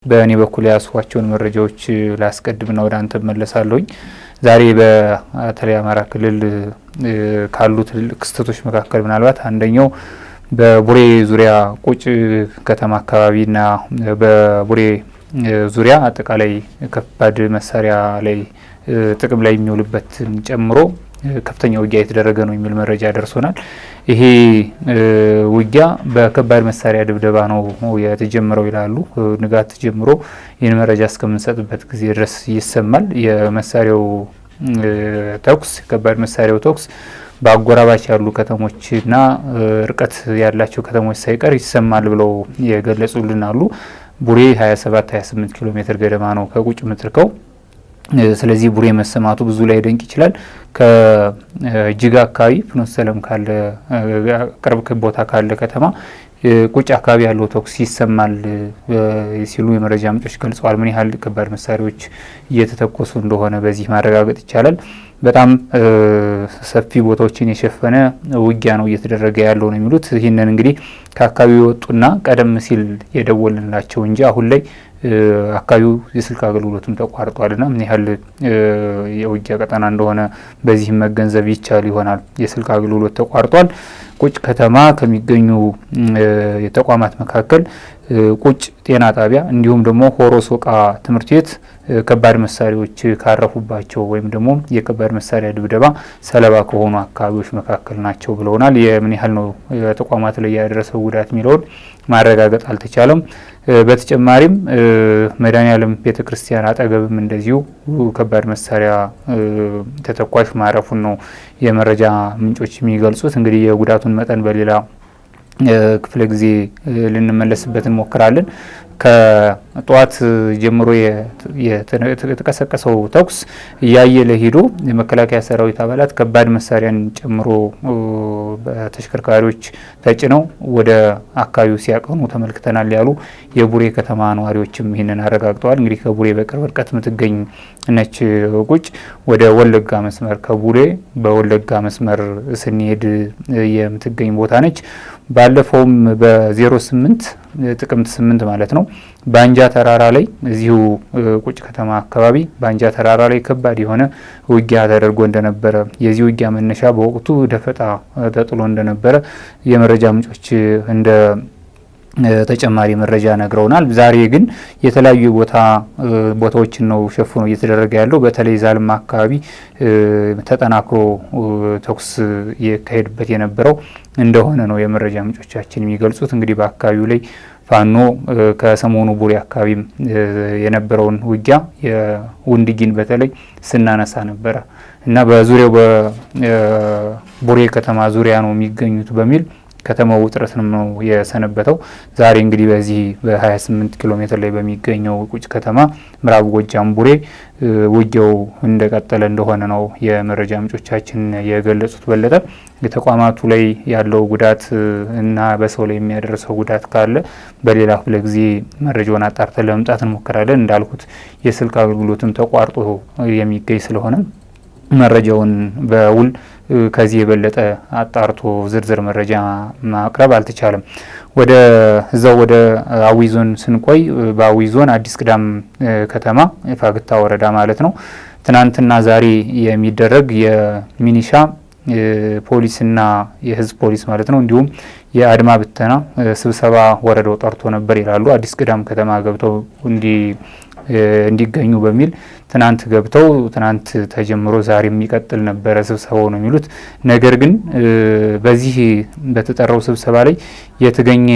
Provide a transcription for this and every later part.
በእኔ በኩል ያስዋቸውን መረጃዎች ላስቀድምና ወደ አንተ መለሳለሁኝ። ዛሬ በተለይ አማራ ክልል ካሉት ትልልቅ ክስተቶች መካከል ምናልባት አንደኛው በቡሬ ዙሪያ ቁጭ ከተማ አካባቢና በቡሬ ዙሪያ አጠቃላይ ከባድ መሳሪያ ላይ ጥቅም ላይ የሚውልበትን ጨምሮ ከፍተኛ ውጊያ የተደረገ ነው የሚል መረጃ ደርሶናል። ይሄ ውጊያ በከባድ መሳሪያ ድብደባ ነው የተጀመረው ይላሉ። ንጋት ጀምሮ ይህን መረጃ እስከምንሰጥበት ጊዜ ድረስ ይሰማል። የመሳሪያው ተኩስ ከባድ መሳሪያው ተኩስ በአጎራባች ያሉ ከተሞችና ርቀት ያላቸው ከተሞች ሳይቀር ይሰማል ብለው የገለጹልን አሉ። ቡሬ 27-28 ኪሎ ሜትር ገደማ ነው ከቁጭ ምትርከው። ስለዚህ ቡሬ መሰማቱ ብዙ ላይ ደንቅ ይችላል። ከጅጋ አካባቢ ፍኖተ ሰላም ካለ ቅርብ ቦታ ካለ ከተማ ቁጭ አካባቢ ያለው ተኩስ ይሰማል ሲሉ የመረጃ ምንጮች ገልጸዋል። ምን ያህል ከባድ መሳሪያዎች እየተተኮሱ እንደሆነ በዚህ ማረጋገጥ ይቻላል። በጣም ሰፊ ቦታዎችን የሸፈነ ውጊያ ነው እየተደረገ ያለው ነው የሚሉት። ይህንን እንግዲህ ከአካባቢው የወጡና ቀደም ሲል የደወልንላቸው እንጂ አሁን ላይ አካባቢው የስልክ አገልግሎቱም ተቋርጧልና ምን ያህል የውጊያ ቀጠና እንደሆነ በዚህም መገንዘብ ይቻል ይሆናል። የስልክ አገልግሎት ተቋርጧል። ቁጭ ከተማ ከሚገኙ የተቋማት መካከል ቁጭ ጤና ጣቢያ እንዲሁም ደግሞ ሆሮ ሶቃ ትምህርት ቤት ከባድ መሳሪያዎች ካረፉባቸው ወይም ደግሞ የከባድ መሳሪያ ድብደባ ሰለባ ከሆኑ አካባቢዎች መካከል ናቸው ብለውናል። የምን ያህል ነው ተቋማት ላይ ያደረሰው ጉዳት የሚለውን ማረጋገጥ አልተቻለም። በተጨማሪም መድኃኔዓለም ቤተክርስቲያን አጠገብም እንደዚሁ ከባድ መሳሪያ ተተኳሽ ማረፉን ነው የመረጃ ምንጮች የሚገልጹት። እንግዲህ የጉዳቱን መጠን በሌላ ክፍለ ጊዜ ልንመለስበት እንሞክራለን። ከጠዋት ጀምሮ የተቀሰቀሰው ተኩስ እያየለ ሄዶ የመከላከያ ሰራዊት አባላት ከባድ መሳሪያን ጨምሮ በተሽከርካሪዎች ተጭነው ወደ አካባቢው ሲያቀኑ ተመልክተናል ያሉ የቡሬ ከተማ ነዋሪዎችም ይህንን አረጋግጠዋል። እንግዲህ ከቡሬ በቅርብ ርቀት የምትገኝ ነች ቁጭ። ወደ ወለጋ መስመር ከቡሬ በወለጋ መስመር ስንሄድ የምትገኝ ቦታ ነች። ባለፈውም በ08 ጥቅምት 8 ማለት ነው ባንጃ ተራራ ላይ እዚሁ ቁጭ ከተማ አካባቢ ባንጃ ተራራ ላይ ከባድ የሆነ ውጊያ ተደርጎ እንደነበረ የዚህ ውጊያ መነሻ በወቅቱ ደፈጣ ተጥሎ እንደነበረ የመረጃ ምንጮች እንደ ተጨማሪ መረጃ ነግረውናል። ዛሬ ግን የተለያዩ ቦታዎችን ነው ሸፍኖ እየተደረገ ያለው። በተለይ ዛልማ አካባቢ ተጠናክሮ ተኩስ የካሄድበት የነበረው እንደሆነ ነው የመረጃ ምንጮቻችን የሚገልጹት። እንግዲህ በአካባቢው ላይ ፋኖ ከሰሞኑ ቡሬ አካባቢ የነበረውን ውጊያ የውንድጊን በተለይ ስናነሳ ነበረ እና በዙሪያው በቡሬ ከተማ ዙሪያ ነው የሚገኙት በሚል ከተማው ውጥረት ነው የሰነበተው። ዛሬ እንግዲህ በዚህ በ28 ኪሎ ሜትር ላይ በሚገኘው ቁጭ ከተማ ምዕራብ ጎጃም ቡሬ ውጊያው እንደቀጠለ እንደሆነ ነው የመረጃ ምንጮቻችን የገለጹት። በለጠ የተቋማቱ ላይ ያለው ጉዳት እና በሰው ላይ የሚያደርሰው ጉዳት ካለ በሌላ ክፍለ ጊዜ መረጃውን አጣርተን ለመምጣት እንሞክራለን። እንዳልኩት የስልክ አገልግሎትም ተቋርጦ የሚገኝ ስለሆነ መረጃውን በውል ከዚህ የበለጠ አጣርቶ ዝርዝር መረጃ ማቅረብ አልተቻለም። ወደ አዊ ዞን ስንቆይ በአዊ ዞን አዲስ ቅዳም ከተማ የፋግታ ወረዳ ማለት ነው ትናንትና ዛሬ የሚደረግ የሚኒሻ ፖሊስና የህዝብ ፖሊስ ማለት ነው እንዲሁም የአድማ ብተና ስብሰባ ወረዳው ጠርቶ ነበር ይላሉ። አዲስ ቅዳም ከተማ ገብተው እንዲገኙ በሚል ትናንት ገብተው ትናንት ተጀምሮ ዛሬ የሚቀጥል ነበረ ስብሰባው ነው የሚሉት። ነገር ግን በዚህ በተጠራው ስብሰባ ላይ የተገኘ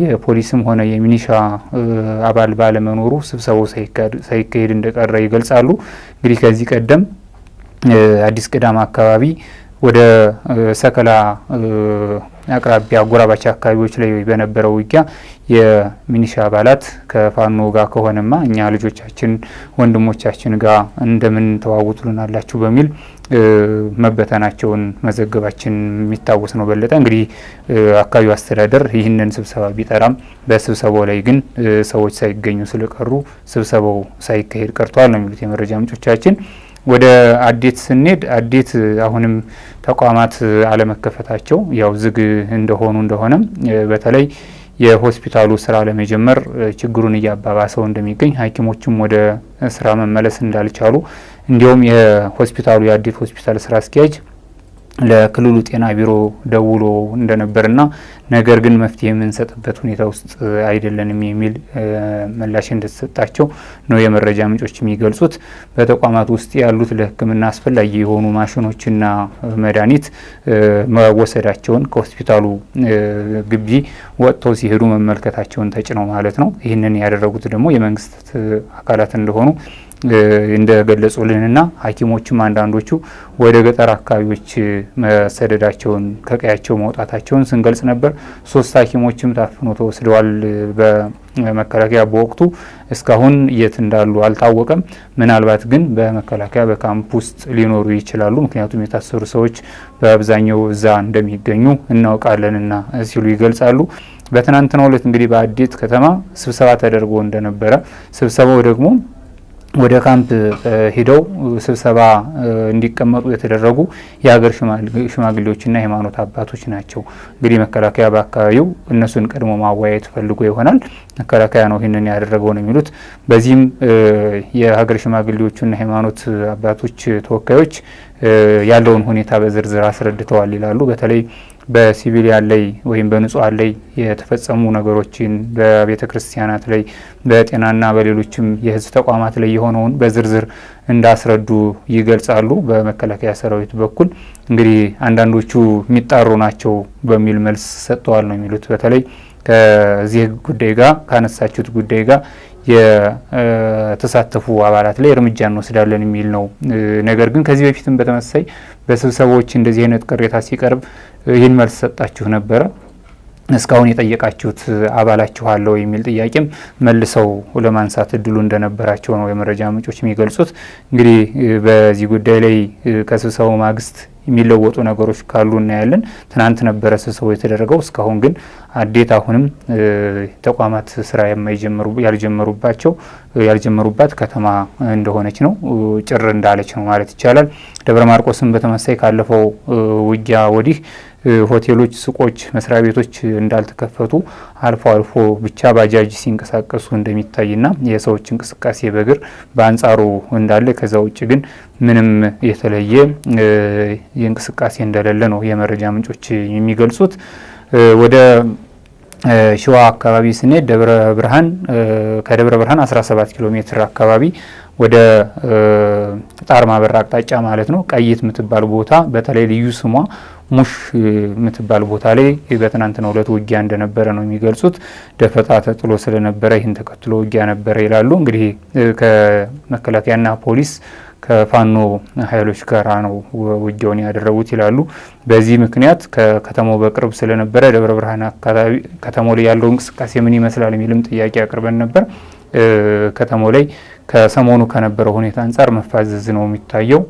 የፖሊስም ሆነ የሚኒሻ አባል ባለመኖሩ ስብሰባው ሳይካሄድ እንደቀረ ይገልጻሉ። እንግዲህ ከዚህ ቀደም አዲስ ቅዳም አካባቢ ወደ ሰከላ አቅራቢያ አጎራባች አካባቢዎች ላይ በነበረው ውጊያ የሚኒሻ አባላት ከፋኖ ጋር ከሆነማ እኛ ልጆቻችን ወንድሞቻችን ጋር እንደምን ተዋውቱልናላችሁ በሚል መበተናቸውን መዘገባችን የሚታወስ ነው። በለጠ እንግዲህ አካባቢው አስተዳደር ይህንን ስብሰባ ቢጠራም በስብሰባው ላይ ግን ሰዎች ሳይገኙ ስለቀሩ ስብሰባው ሳይካሄድ ቀርቷል ነው የሚሉት የመረጃ ምንጮቻችን። ወደ አዴት ስንሄድ አዴት አሁንም ተቋማት አለመከፈታቸው ያው ዝግ እንደሆነም በተለይ የሆስፒታሉ ስራ ለመጀመር ችግሩን እያባባሰው እንደሚገኝ፣ ሐኪሞችም ወደ ስራ መመለስ እንዳልቻሉ እንዲሁም የሆስፒታሉ የአዴት ሆስፒታል ስራ አስኪያጅ ለክልሉ ጤና ቢሮ ደውሎ እንደነበርና ነገር ግን መፍትሄ የምንሰጥበት ሁኔታ ውስጥ አይደለንም የሚል ምላሽ እንደተሰጣቸው ነው የመረጃ ምንጮች የሚገልጹት። በተቋማት ውስጥ ያሉት ለሕክምና አስፈላጊ የሆኑ ማሽኖችና መድኃኒት መወሰዳቸውን ከሆስፒታሉ ግቢ ወጥተው ሲሄዱ መመልከታቸውን ተጭነው ማለት ነው። ይህንን ያደረጉት ደግሞ የመንግስት አካላት እንደሆኑ እንደገለጹልንና ሐኪሞችም አንዳንዶቹ ወደ ገጠር አካባቢዎች መሰደዳቸውን ከቀያቸው መውጣታቸውን ስንገልጽ ነበር። 3 ሐኪሞችም ታፍኖ ተወስደዋል በመከላከያ በወቅቱ። እስካሁን የት እንዳሉ አልታወቀም። ምናልባት ግን በመከላከያ በካምፕ ውስጥ ሊኖሩ ይችላሉ። ምክንያቱም የታሰሩ ሰዎች በአብዛኛው እዛ እንደሚገኙ እናውቃለንና ሲሉ ይገልጻሉ። በትናንትናው ዕለት እንግዲህ በአዴት ከተማ ስብሰባ ተደርጎ እንደነበረ ስብሰባው ደግሞ ወደ ካምፕ ሄደው ስብሰባ እንዲቀመጡ የተደረጉ የሀገር ሽማግሌዎችና የሃይማኖት አባቶች ናቸው። እንግዲህ መከላከያ በአካባቢው እነሱን ቀድሞ ማወያየት ፈልጎ ይሆናል። መከላከያ ነው ይህንን ያደረገው ነው የሚሉት። በዚህም የሀገር ሽማግሌዎችና የሃይማኖት አባቶች ተወካዮች ያለውን ሁኔታ በዝርዝር አስረድተዋል ይላሉ። በተለይ በሲቪሊያን ላይ ወይም በንጹሃን ላይ የተፈጸሙ ነገሮችን በቤተ ክርስቲያናት ላይ በጤናና በሌሎችም የሕዝብ ተቋማት ላይ የሆነውን በዝርዝር እንዳስረዱ ይገልጻሉ። በመከላከያ ሰራዊት በኩል እንግዲህ አንዳንዶቹ የሚጣሩ ናቸው በሚል መልስ ሰጥተዋል ነው የሚሉት። በተለይ ከዚህ ጉዳይ ጋር ካነሳችሁት ጉዳይ ጋር የተሳተፉ አባላት ላይ እርምጃ እንወስዳለን የሚል ነው። ነገር ግን ከዚህ በፊትም በተመሳሳይ በስብሰባዎች እንደዚህ አይነት ቅሬታ ሲቀርብ ይህን መልስ ሰጣችሁ ነበረ። እስካሁን የጠየቃችሁት አባላችሁ አለው የሚል ጥያቄም መልሰው ለማንሳት እድሉ እንደነበራቸው ነው የመረጃ ምንጮች የሚገልጹት። እንግዲህ በዚህ ጉዳይ ላይ ከስብሰባው ማግስት የሚለወጡ ነገሮች ካሉ እናያለን። ትናንት ነበረ ስብሰባው የተደረገው። እስካሁን ግን አዴት አሁንም ተቋማት ስራ ያልጀመሩባት ከተማ እንደሆነች ነው፣ ጭር እንዳለች ነው ማለት ይቻላል። ደብረ ማርቆስም በተመሳይ ካለፈው ውጊያ ወዲህ ሆቴሎች፣ ሱቆች፣ መስሪያ ቤቶች እንዳልተከፈቱ አልፎ አልፎ ብቻ ባጃጅ ሲንቀሳቀሱ እንደሚታይና የሰዎች እንቅስቃሴ በእግር በአንጻሩ እንዳለ፣ ከዛ ውጭ ግን ምንም የተለየ የእንቅስቃሴ እንደሌለ ነው የመረጃ ምንጮች የሚገልጹት። ወደ ሸዋ አካባቢ ስንሄድ ደብረ ብርሃን ከደብረ ብርሃን 17 ኪሎ ሜትር አካባቢ ወደ ጣርማበር አቅጣጫ ማለት ነው ቀይት የምትባል ቦታ በተለይ ልዩ ስሟ ሙሽ የምትባል ቦታ ላይ በትናንትናው ዕለት ውጊያ እንደነበረ ነው የሚገልጹት። ደፈጣ ተጥሎ ስለነበረ ይህን ተከትሎ ውጊያ ነበረ ይላሉ። እንግዲህ ከመከላከያና ፖሊስ ከፋኖ ኃይሎች ጋር ነው ውጊያውን ያደረጉት ይላሉ። በዚህ ምክንያት ከከተማው በቅርብ ስለነበረ ደብረ ብርሃን አካባቢ ከተማው ላይ ያለው እንቅስቃሴ ምን ይመስላል የሚልም ጥያቄ አቅርበን ነበር። ከተማው ላይ ከሰሞኑ ከነበረው ሁኔታ አንጻር መፋዘዝ ነው የሚታየው።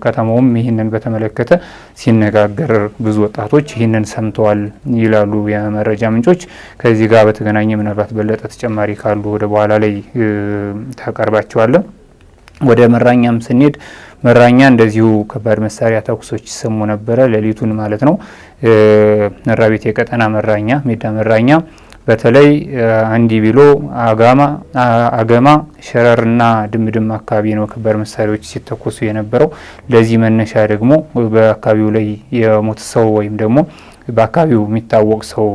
ከተማውም ይህንን በተመለከተ ሲነጋገር ብዙ ወጣቶች ይህንን ሰምተዋል ይላሉ የመረጃ ምንጮች። ከዚህ ጋር በተገናኘ ምናልባት በለጠ ተጨማሪ ካሉ ወደ በኋላ ላይ ታቀርባቸዋለን። ወደ መራኛም ስንሄድ መራኛ እንደዚሁ ከባድ መሳሪያ ተኩሶች ይሰሙ ነበረ፣ ሌሊቱን ማለት ነው። መራቤቴ የቀጠና መራኛ፣ ሜዳ መራኛ በተለይ አንዲ ቢሎ፣ አገማ፣ ሸረርና ድምድም አካባቢ ነው ከባድ መሳሪያዎች ሲተኮሱ የነበረው። ለዚህ መነሻ ደግሞ በአካባቢው ላይ የሞተ ሰው ወይም ደግሞ በአካባቢው የሚታወቅ ሰው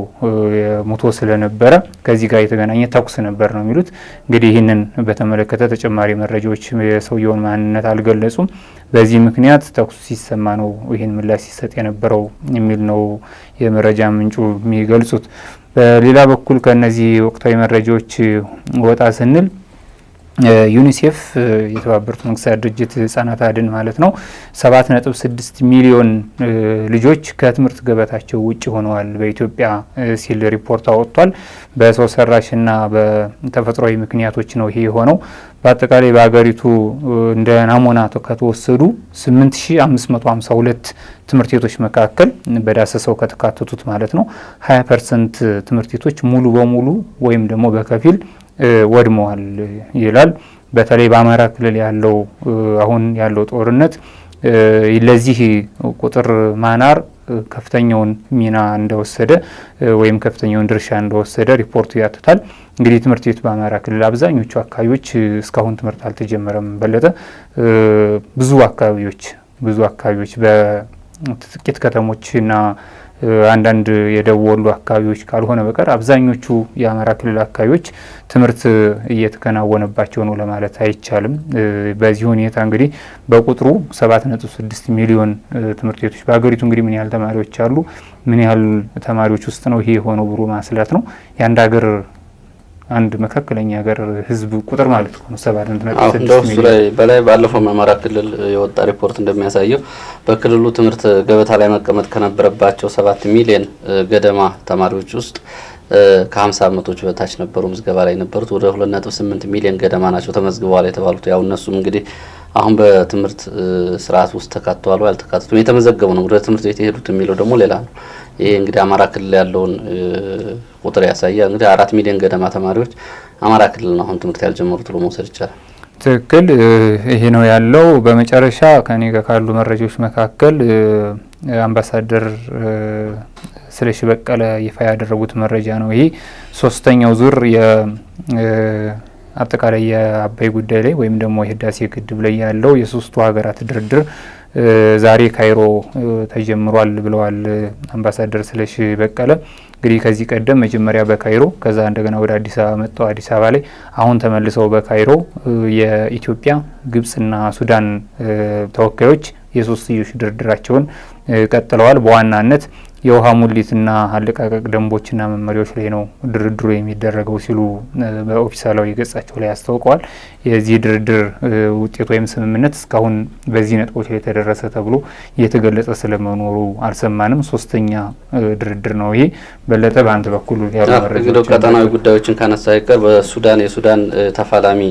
ሞቶ ስለነበረ ከዚህ ጋር የተገናኘ ተኩስ ነበር ነው የሚሉት። እንግዲህ ይህንን በተመለከተ ተጨማሪ መረጃዎች የሰውየውን ማንነት አልገለጹም። በዚህ ምክንያት ተኩሱ ሲሰማ ነው ይህን ምላሽ ሲሰጥ የነበረው የሚል ነው የመረጃ ምንጩ የሚገልጹት። በሌላ በኩል ከነዚህ ወቅታዊ መረጃዎች ወጣ ስንል ዩኒሴፍ የተባበሩት መንግስታት ድርጅት ህጻናት አድን ማለት ነው 7.6 ሚሊዮን ልጆች ከትምህርት ገበታቸው ውጭ ሆነዋል በኢትዮጵያ ሲል ሪፖርት አወጥቷል። በሰው ሰራሽና በተፈጥሯዊ ምክንያቶች ነው ይሄ የሆነው። በአጠቃላይ በሀገሪቱ እንደ ናሙና ከተወሰዱ 8552 ትምህርት ቤቶች መካከል በዳሰሳው ከተካተቱት ማለት ነው 20% ትምህርት ቤቶች ሙሉ በሙሉ ወይም ደግሞ በከፊል ወድመዋል ይላል። በተለይ በአማራ ክልል ያለው አሁን ያለው ጦርነት ለዚህ ቁጥር ማናር ከፍተኛውን ሚና እንደወሰደ ወይም ከፍተኛውን ድርሻ እንደወሰደ ሪፖርቱ ያትታል። እንግዲህ ትምህርት ቤቱ በአማራ ክልል አብዛኞቹ አካባቢዎች እስካሁን ትምህርት አልተጀመረም። በለጠ ብዙ አካባቢዎች በጥቂት ከተሞችና አንዳንድ የደቡብ ወሎ አካባቢዎች ካልሆነ በቀር አብዛኞቹ የአማራ ክልል አካባቢዎች ትምህርት እየተከናወነባቸው ነው ለማለት አይቻልም። በዚህ ሁኔታ እንግዲህ በቁጥሩ 7.6 ሚሊዮን ትምህርት ቤቶች በሀገሪቱ እንግዲህ ምን ያህል ተማሪዎች አሉ፣ ምን ያህል ተማሪዎች ውስጥ ነው ይሄ የሆነው ብሎ ማስላት ነው። የአንድ ሀገር አንድ መካከለኛ ሀገር ህዝብ ቁጥር ማለት ነው 7.6 ሚሊዮን በላይ ባለፈው አማራ ክልል የወጣ ሪፖርት እንደሚያሳየው በክልሉ ትምህርት ገበታ ላይ መቀመጥ ከነበረባቸው 7 ሚሊዮን ገደማ ተማሪዎች ውስጥ ከ50 ዓመቶች በታች ነበሩ ምዝገባ ላይ ነበሩት። ወደ 2.8 ሚሊዮን ገደማ ናቸው ተመዝግበዋል የተባሉት። ያው እነሱም እንግዲህ አሁን በትምህርት ስርዓት ውስጥ ተካተዋል ያልተካተቱም የተመዘገቡ ነው። ወደ ትምህርት ቤት የሄዱት የሚለው ደግሞ ሌላ ነው። ይሄ እንግዲህ አማራ ክልል ያለውን ቁጥር ያሳያል። እንግዲህ 4 ሚሊዮን ገደማ ተማሪዎች አማራ ክልል ነው አሁን ትምህርት ያልጀመሩት ብሎ መውሰድ ይቻላል። ትክክል፣ ይሄ ነው ያለው። በመጨረሻ ከኔ ጋር ካሉ መረጃዎች መካከል አምባሳደር ስለሺ በቀለ ይፋ ያደረጉት መረጃ ነው። ይሄ ሶስተኛው ዙር አጠቃላይ የአባይ ጉዳይ ላይ ወይም ደግሞ የህዳሴ ግድብ ላይ ያለው የሶስቱ ሀገራት ድርድር ዛሬ ካይሮ ተጀምሯል ብለዋል አምባሳደር ስለሺ በቀለ። እንግዲህ ከዚህ ቀደም መጀመሪያ በካይሮ ከዛ እንደገና ወደ አዲስ አበባ መጥተው አዲስ አበባ ላይ አሁን ተመልሰው በካይሮ የኢትዮጵያ ግብጽና ሱዳን ተወካዮች የሶስትዮሽ ድርድራቸውን ቀጥለዋል። በዋናነት የውሃ ሙሊትና አለቃቀቅ ደንቦችና መመሪያዎች ላይ ነው ድርድሩ የሚደረገው ሲሉ በኦፊሳላዊ ገጻቸው ላይ አስታውቀዋል። የዚህ ድርድር ውጤት ወይም ስምምነት እስካሁን በዚህ ነጥቦች ላይ የተደረሰ ተብሎ እየተገለጸ ስለመኖሩ አልሰማንም። ሶስተኛ ድርድር ነው ይሄ። በለጠ በአንተ በኩል ያሉ መረጃዎች ቀጠናዊ ጉዳዮችን ካነሳ አይቀር የሱዳን ተፋላሚ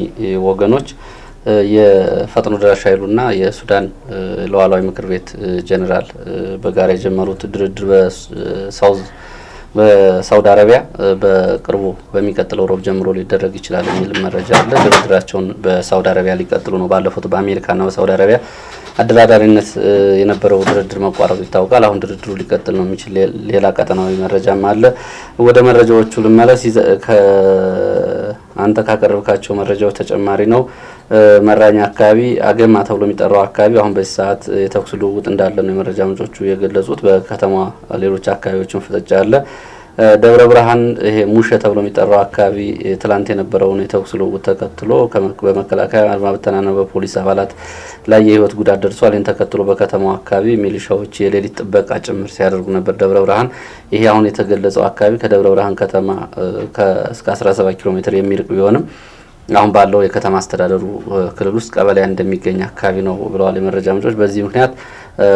ወገኖች የፈጥኖ ደራሽ ኃይሉና የሱዳን ሉዓላዊ ምክር ቤት ጄኔራል በጋራ የጀመሩት ድርድር በሳውዲ አረቢያ በቅርቡ በሚቀጥለው ሮብ ጀምሮ ሊደረግ ይችላል የሚል መረጃ አለ። ድርድራቸውን በሳውዲ አረቢያ ሊቀጥሉ ነው። ባለፉት በአሜሪካና በሳውዲ አረቢያ አደራዳሪነት የነበረው ድርድር መቋረጡ ይታወቃል። አሁን ድርድሩ ሊቀጥል ነው የሚችል ሌላ ቀጠናዊ መረጃም አለ። ወደ መረጃዎቹ ልመለስ። አንተ ካቀረብካቸው መረጃዎች ተጨማሪ ነው መራኛ አካባቢ አገማ ተብሎ የሚጠራው አካባቢ አሁን በዚህ ሰዓት የተኩስ ልውውጥ እንዳለ ነው የመረጃ ምንጮቹ የገለጹት። በከተማ ሌሎች አካባቢዎችን ፍጥጫ አለ። ደብረ ብርሃን ይሄ ሙሸ ተብሎ የሚጠራው አካባቢ ትላንት የነበረውን የተኩስ ልውውጥ ተከትሎ በመከላከያ አድማ ብተናና በፖሊስ አባላት ላይ የህይወት ጉዳት ደርሷል። ይህን ተከትሎ በከተማው አካባቢ ሚሊሻዎች የሌሊት ጥበቃ ጭምር ሲያደርጉ ነበር። ደብረ ብርሃን ይሄ አሁን የተገለጸው አካባቢ ከደብረ ብርሃን ከተማ እስከ 17 ኪሎ ሜትር የሚርቅ ቢሆንም አሁን ባለው የከተማ አስተዳደሩ ክልል ውስጥ ቀበሌ እንደሚገኝ አካባቢ ነው ብለዋል የመረጃ ምንጮች። በዚህ ምክንያት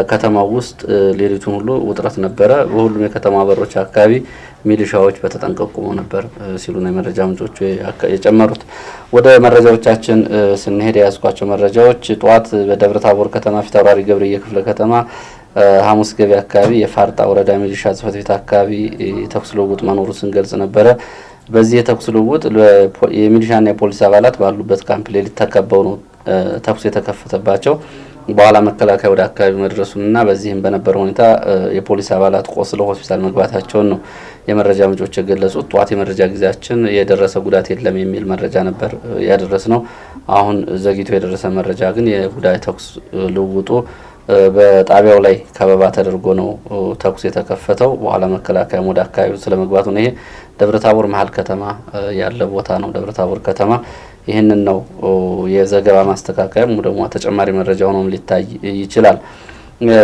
ከተማው ውስጥ ሌሊቱን ሁሉ ውጥረት ነበረ። በሁሉም የከተማ በሮች አካባቢ ሚሊሻዎች በተጠንቀቅ ቆመው ነበር ሲሉ ነው የመረጃ ምንጮቹ የጨመሩት። ወደ መረጃዎቻችን ስንሄድ የያዝኳቸው መረጃዎች ጠዋት በደብረ ታቦር ከተማ ፊታውራሪ ገብርዬ ክፍለ ከተማ ሐሙስ ገበያ አካባቢ የፋርጣ ወረዳ ሚሊሻ ጽሕፈት ቤት አካባቢ ተኩስ ልውውጥ መኖሩ ስንገልጽ ነበረ። በዚህ የተኩስ ልውውጥ የሚሊሻና የፖሊስ አባላት ባሉበት ካምፕ ሌሊት ተከበው ነው ተኩስ የተከፈተባቸው። በኋላ መከላከያ ወደ አካባቢ መድረሱንና በዚህም በነበረው ሁኔታ የፖሊስ አባላት ቆስለው ሆስፒታል መግባታቸውን ነው የመረጃ ምንጮች የገለጹት። ጠዋት የመረጃ ጊዜያችን የደረሰ ጉዳት የለም የሚል መረጃ ነበር ያደረስ ነው። አሁን ዘግይቶ የደረሰ መረጃ ግን የጉዳት ተኩስ ልውውጡ በጣቢያው ላይ ከበባ ተደርጎ ነው ተኩስ የተከፈተው። በኋላ መከላከያ ወደ አካባቢው ስለመግባቱ ነው። ይሄ ደብረታቦር መሀል ከተማ ያለ ቦታ ነው። ደብረታቦር ከተማ ይህንን ነው የዘገባ ማስተካከያም ደግሞ ተጨማሪ መረጃ ሆኖም ሊታይ ይችላል።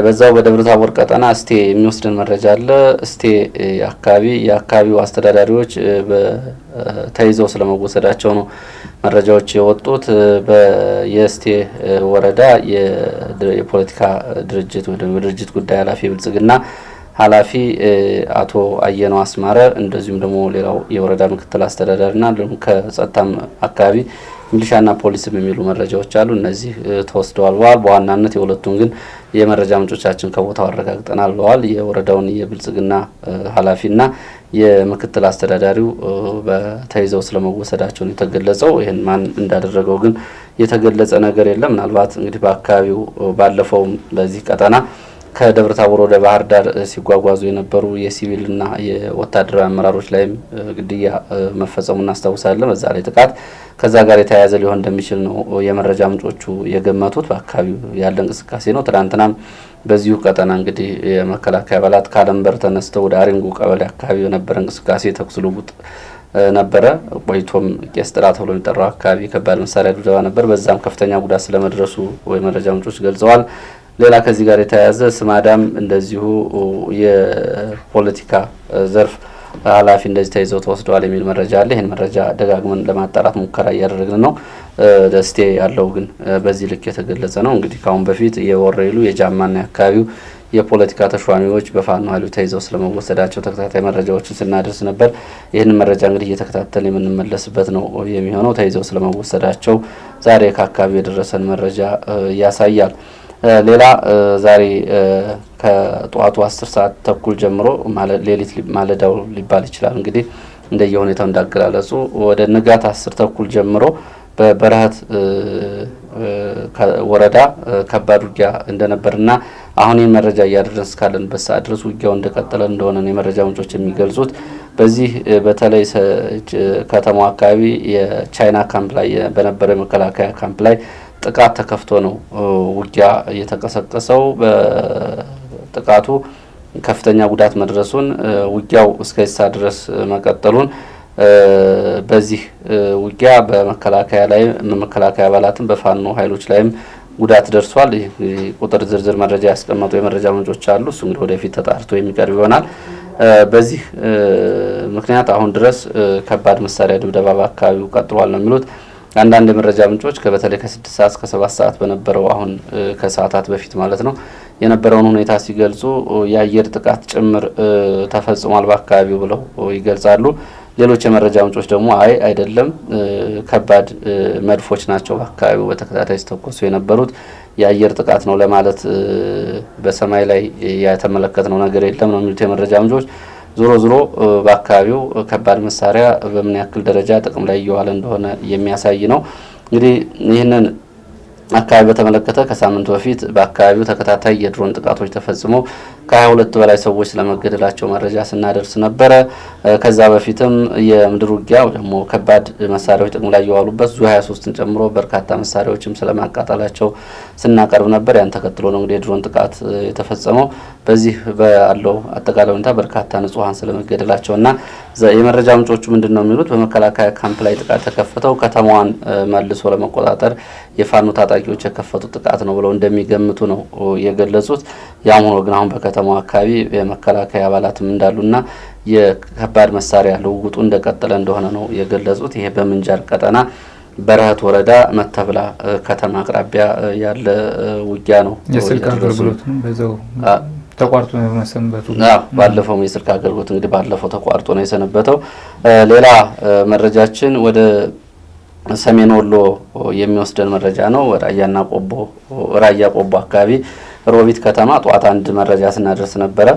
በዛው በደብረታቦር ቀጠና እስቴ የሚወስደን መረጃ አለ። እስቴ አካባቢ የአካባቢው አስተዳዳሪዎች ተይዘው ስለመወሰዳቸው ነው መረጃዎች የወጡት። የእስቴ ወረዳ የፖለቲካ ድርጅት ወይ ድርጅት ጉዳይ ኃላፊ ብልጽግና ኃላፊ አቶ አየነው አስማረ እንደዚሁም ደግሞ ሌላው የወረዳ ምክትል አስተዳዳሪና ከጸጥታም አካባቢ ሚሊሻና ፖሊስም የሚሉ መረጃዎች አሉ። እነዚህ ተወስደዋል ብለዋል። በዋናነት የሁለቱን ግን የመረጃ ምንጮቻችን ከቦታው አረጋግጠናል ብለዋል። የወረዳውን የብልጽግና ኃላፊና የምክትል አስተዳዳሪው ተይዘው ስለመወሰዳቸው የተገለጸው። ይህን ማን እንዳደረገው ግን የተገለጸ ነገር የለም። ምናልባት እንግዲህ በአካባቢው ባለፈው ለዚህ ቀጠና ከደብረ ታቦር ወደ ባህር ዳር ሲጓጓዙ የነበሩ የሲቪልና የወታደራዊ አመራሮች ላይም ግድያ መፈጸሙ እናስታውሳለን። በዛ ላይ ጥቃት ከዛ ጋር የተያያዘ ሊሆን እንደሚችል ነው የመረጃ ምንጮቹ የገመቱት። በአካባቢው ያለ እንቅስቃሴ ነው። ትናንትናም በዚሁ ቀጠና እንግዲህ የመከላከያ አባላት ከአለምበር ተነስተው ወደ አሪንጉ ቀበሌ አካባቢ የነበረ እንቅስቃሴ ተኩስ ልውውጥ ነበረ። ቆይቶም ቄስ ጥራ ተብሎ የሚጠራው አካባቢ ከባድ መሳሪያ ድብደባ ነበር። በዛም ከፍተኛ ጉዳት ስለመድረሱ የመረጃ ምንጮች ገልጸዋል። ሌላ ከዚህ ጋር የተያያዘ ስማዳም እንደዚሁ የፖለቲካ ዘርፍ ኃላፊ እንደዚህ ተይዘው ተወስደዋል የሚል መረጃ አለ። ይህን መረጃ ደጋግመን ለማጣራት ሙከራ እያደረግን ነው። ደስቴ ያለው ግን በዚህ ልክ የተገለጸ ነው። እንግዲህ ካሁን በፊት የወረኢሉ የጃማና የአካባቢው የፖለቲካ ተሿሚዎች በፋኖ ኃይሉ ተይዘው ስለመወሰዳቸው ተከታታይ መረጃዎችን ስናደርስ ነበር። ይህን መረጃ እንግዲህ እየተከታተልን የምንመለስበት ነው የሚሆነው። ተይዘው ስለመወሰዳቸው ዛሬ ከአካባቢው የደረሰን መረጃ ያሳያል። ሌላ ዛሬ ከጠዋቱ 10 ሰዓት ተኩል ጀምሮ ሌሊት ማለዳው ሊባል ይችላል እንግዲህ እንደየሁኔታው እንዳገላለጹ ወደ ንጋት 10 ተኩል ጀምሮ በበረሃት ወረዳ ከባድ ውጊያ እንደነበርና አሁን ይህን መረጃ እያደረስን እስካለንበት ሰዓት ድረስ ውጊያው እንደቀጠለ እንደሆነ ነው የመረጃ ምንጮች የሚገልጹት። በዚህ በተለይ ከተማው አካባቢ የቻይና ካምፕ ላይ በነበረው የመከላከያ ካምፕ ላይ ጥቃት ተከፍቶ ነው ውጊያ እየተቀሰቀሰው። በጥቃቱ ከፍተኛ ጉዳት መድረሱን ውጊያው እስከዛ ድረስ መቀጠሉን በዚህ ውጊያ በመከላከያ ላይ መከላከያ አባላትም በፋኖ ኃይሎች ላይም ጉዳት ደርሷል። ቁጥር ዝርዝር መረጃ ያስቀመጡ የመረጃ ምንጮች አሉ። እሱ እንግዲህ ወደፊት ተጣርቶ የሚቀርብ ይሆናል። በዚህ ምክንያት አሁን ድረስ ከባድ መሳሪያ ድብደባ በአካባቢው ቀጥሏል ነው የሚሉት አንዳንድ የመረጃ ምንጮች። በተለይ ከ6 ሰዓት እስከ 7 ሰዓት በነበረው አሁን ከሰዓታት በፊት ማለት ነው የነበረውን ሁኔታ ሲገልጹ የአየር ጥቃት ጭምር ተፈጽሟል በአካባቢው ብለው ይገልጻሉ። ሌሎች የመረጃ ምንጮች ደግሞ አይደለም ከባድ መድፎች ናቸው በአካባቢው በተከታታይ ሲተኮሱ የነበሩት የአየር ጥቃት ነው ለማለት በሰማይ ላይ የተመለከትነው ነገር የለም ነው የሚሉት የመረጃ ምንጮች። ዞሮ ዞሮ በአካባቢው ከባድ መሳሪያ በምን ያክል ደረጃ ጥቅም ላይ እየዋለ እንደሆነ የሚያሳይ ነው። እንግዲህ ይህንን አካባቢ በተመለከተ ከሳምንት በፊት በአካባቢው ተከታታይ የድሮን ጥቃቶች ተፈጽመው ከ22 በላይ ሰዎች ስለመገደላቸው መረጃ ስናደርስ ነበረ። ከዛ በፊትም የምድር ውጊያ ደግሞ ከባድ መሳሪያዎች ጥቅም ላይ የዋሉበት ዙ23ን ጨምሮ በርካታ መሳሪያዎችም ስለማቃጠላቸው ስናቀርብ ነበር። ያን ተከትሎ ነው እንግዲህ የድሮን ጥቃት የተፈጸመው። በዚህ ባለው አጠቃላይ ሁኔታ በርካታ ንጹሃን ስለመገደላቸውና የመረጃ ምንጮቹ ምንድነው የሚሉት በመከላከያ ካምፕ ላይ ጥቃት ተከፈተው ከተማዋን መልሶ ለመቆጣጠር የፋኖ ታጣቂዎች የከፈቱት ጥቃት ነው ብለው እንደሚገምቱ ነው የገለጹት። ያም ሆኖ ግን አሁን በከተማው አካባቢ የመከላከያ አባላትም እንዳሉና የከባድ መሳሪያ ልውውጡ እንደቀጠለ እንደሆነ ነው የገለጹት። ይሄ በምንጃር ቀጠና በረሃት ወረዳ መተብላ ከተማ አቅራቢያ ያለ ውጊያ ነው። የስልክ አገልግሎትም በዛው ተቋርጦ ነው መሰንበቱ። ባለፈው የስልክ አገልግሎት እንግዲህ ባለፈው ተቋርጦ ነው የሰነበተው። ሌላ መረጃችን ወደ ሰሜን ወሎ የሚወስደን መረጃ ነው። ራያ ቆቦ አካባቢ ሮቢት ከተማ ጧት አንድ መረጃ ስናደርስ ነበረ።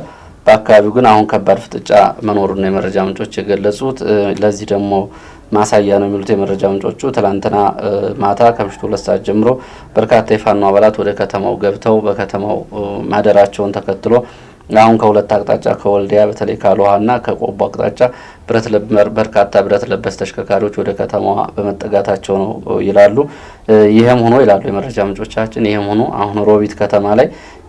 በአካባቢው ግን አሁን ከባድ ፍጥጫ መኖሩን ነው የመረጃ ምንጮች የገለጹት። ለዚህ ደግሞ ማሳያ ነው የሚሉት የመረጃ ምንጮቹ ትላንትና ማታ ከምሽቱ 2 ሰዓት ጀምሮ በርካታ የፋኖ አባላት ወደ ከተማው ገብተው በከተማው ማደራቸውን ተከትሎ አሁን ከሁለት አቅጣጫ ከወልዲያ በተለይ ካሎሃና ከቆቦ አቅጣጫ በርካታ ብረት ለበስ ተሽከርካሪዎች ወደ ከተማዋ በመጠጋታቸው ነው ይላሉ። ይሄም ሆኖ ይላሉ የመረጃ ምንጮቻችን፣ ይሄም ሆኖ አሁን ሮቢት ከተማ ላይ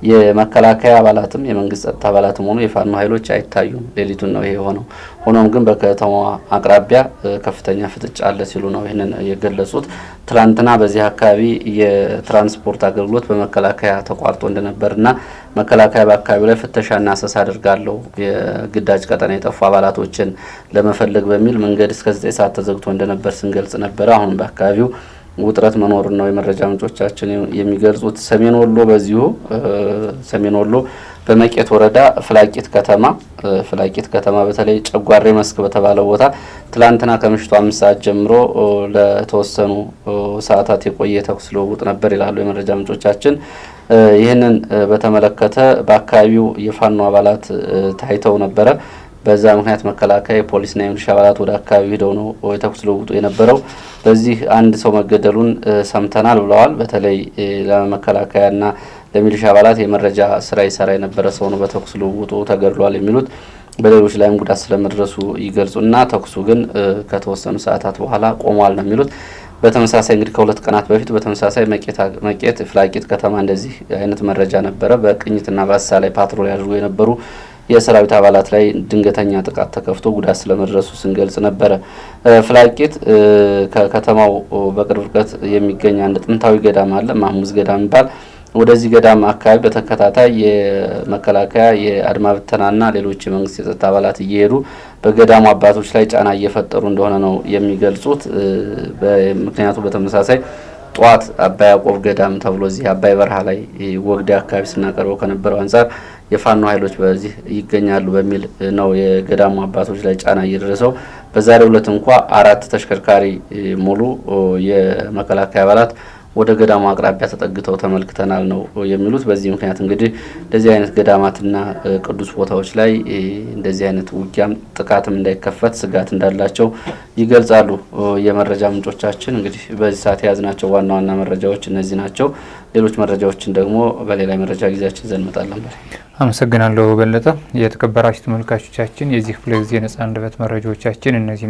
የመከላከያ አባላትም የመንግስት ጸጥታ አባላትም ሆኖ የፋኖ ኃይሎች አይታዩም። ሌሊቱን ነው ይሄ ሆነው። ሆኖም ግን በከተማዋ አቅራቢያ ከፍተኛ ፍጥጫ አለ ሲሉ ነው ይህንን የገለጹት። ትላንትና በዚህ አካባቢ የትራንስፖርት አገልግሎት በመከላከያ ተቋርጦ እንደነበርና መከላከያ በአካባቢው ላይ ፍተሻና አሰሳ አድርጋለሁ የግዳጅ ቀጠና የጠፉ አባላቶችን ለመፈለግ በሚል መንገድ እስከ 9 ሰዓት ተዘግቶ እንደነበር ስንገልጽ ነበረ። አሁን በአካባቢው ውጥረት መኖሩን ነው የመረጃ ምንጮቻችን የሚገልጹት። ሰሜን ወሎ በመቄት ወረዳ ፍላቂት ከተማ በተለይ ጨጓሬ መስክ በተባለው ቦታ ትላንትና ከምሽቱ 5 ሰዓት ጀምሮ ለተወሰኑ ሰዓታት የቆየ ተኩስ ልውውጥ ነበር ይላሉ የመረጃ ምንጮቻችን። ይህንን በተመለከተ በአካባቢው የፋኖ አባላት ታይተው ነበረ። በዛ ምክንያት መከላከያ የፖሊስና የሚሊሻ አባላት ወደ አካባቢው ሄደው ነው የተኩስ ልውውጡ የነበረው። በዚህ አንድ ሰው መገደሉን ሰምተናል ብለዋል። በተለይ ለመከላከያና ለሚሊሻ አባላት የመረጃ ስራ ይሰራ የነበረ ሰው ነው በተኩስ ልውውጡ ተገድሏል የሚሉት። በሌሎች ላይም ጉዳት ስለመድረሱ ይገልጹና ተኩሱ ግን ከተወሰኑ ሰዓታት በኋላ ቆሟል ነው የሚሉት። በተመሳሳይ እንግዲህ ከ2 ቀናት በፊት በተመሳሳይ መቄት ፍላቂት ከተማ እንደዚህ አይነት መረጃ ነበረ። በቅኝትና በአሳ ላይ ፓትሮል ያድርጉ የነበሩ የሰራዊት አባላት ላይ ድንገተኛ ጥቃት ተከፍቶ ጉዳት ስለመድረሱ ስንገልጽ ነበረ። ፍላቂት ከከተማው በቅርብ ርቀት የሚገኝ አንድ ጥንታዊ ገዳም አለ፣ ማህሙዝ ገዳም ይባል። ወደዚህ ገዳም አካባቢ በተከታታይ የመከላከያ የአድማ ብተናና ሌሎች የመንግስት የጸጥታ አባላት እየሄዱ በገዳሙ አባቶች ላይ ጫና እየፈጠሩ እንደሆነ ነው የሚገልጹት። ምክንያቱ በተመሳሳይ ጠዋት አባይ ያዕቆብ ገዳም ተብሎ እዚህ አባይ በረሃ ላይ ወግዴ አካባቢ ስናቀርበው ከነበረው አንጻር የፋኖ ኃይሎች በዚህ ይገኛሉ በሚል ነው የገዳሙ አባቶች ላይ ጫና እየደረሰው። በዛሬው ዕለት እንኳ 4 ተሽከርካሪ ሙሉ የመከላከያ አባላት ወደ ገዳሙ አቅራቢያ ተጠግተው ተመልክተናል ነው የሚሉት። በዚህ ምክንያት እንግዲህ እንደዚህ አይነት ገዳማትና ቅዱስ ቦታዎች ላይ እንደዚህ አይነት ውጊያም ጥቃትም እንዳይከፈት ስጋት እንዳላቸው ይገልጻሉ የመረጃ ምንጮቻችን። እንግዲህ በዚህ ሰዓት የያዝናቸው ዋና ዋና መረጃዎች እነዚህ ናቸው። ሌሎች መረጃዎችን ደግሞ በሌላ መረጃ ጊዜያችን ይዘን እንመጣለን። አመሰግናለሁ በለጠ። የተከበራችሁ ተመልካቾቻችን የዚህ ክፍለ ጊዜ ነጻ አንደበት መረጃዎቻችን እነዚህ